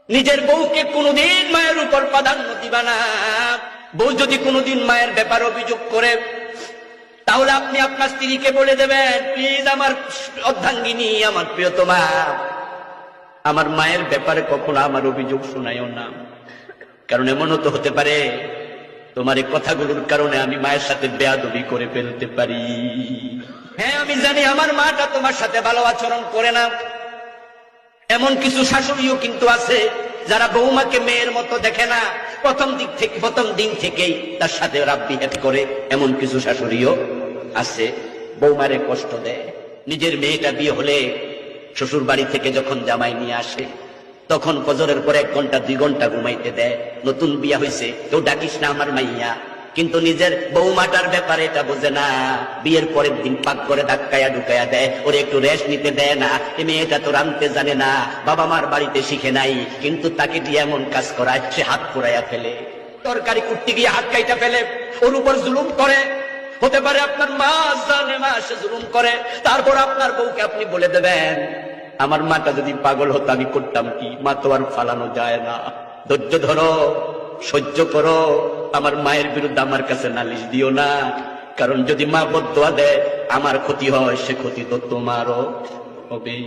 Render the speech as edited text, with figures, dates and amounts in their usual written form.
নিজের বউকে কোনোদিন মায়ের উপর প্রাধান্য দিবা না। বউ যদি কোনোদিন মায়ের ব্যাপার অভিযোগ করে, তাহলে আপনি আপনার স্ত্রীকে বলে দেবেন, প্লিজ আমার অর্ধাঙ্গিনী, আমার প্রিয়তমা, আমার মায়ের ব্যাপারে কখনো আমার অভিযোগ শোনাইও না। কারণ এমনও তো হতে পারে তোমার এই কথাগুলোর কারণে আমি মায়ের সাথে বেয়াদবি করে ফেলতে পারি। হ্যাঁ, আমি জানি আমার মাটা তোমার সাথে ভালো আচরণ করে না। এমন কিছু শাশুড়িও কিন্তু আছে যারা বৌমাকে মেয়ের মতো দেখে না, প্রথম দিন থেকেই তার সাথে রাব বিহেভ করে। এমন কিছু শাশুড়িও আছে, বৌমারে কষ্ট দেয়। নিজের মেয়েটা বিয়ে হলে শ্বশুর বাড়ি থেকে যখন জামাই নিয়ে আসে, তখন ফজরের পরে 1 ঘন্টা 2 ঘন্টা ঘুমাইতে দেয়। নতুন বিয়া হয়েছে, কেউ ডাকিস না আমার মাইয়া। কিন্তু নিজের বৌমাটার ব্যাপারে এটা বোঝে না। বিয়ের পরের দিন পাক করে ধাক্কায়া ঢুকাইয়া দেয়, ওরে একটু রেস্ট নিতে দেয় না। এই মেয়েটা তো রাঁধতে জানে না, বাবা মার বাড়িতে শিখে নাই, কিন্তু তাকে দিয়ে এমন কাজ করায় সে হাত পোড়াইয়া ফেলে, তরকারি কুটতে গিয়ে হাত কাইটা ফেলে, ওর উপর জুলুম করে। হতে পারে আপনার মা জালেমা, সে জুলুম করে। তারপর আপনার বউকে আপনি বলে দেবেন, আমার মাটা যদি পাগল হতো আমি করতাম কি? মা তো আর ফালানো যায় না। ধৈর্য ধরো, সহ্য করো, আমার মায়ের বিরুদ্ধে আমার কাছে নালিশ দিও না। কারণ যদি মা বদদোয়া দেয়, আমার ক্ষতি হয়, সে ক্ষতি তো তোমারও হবে।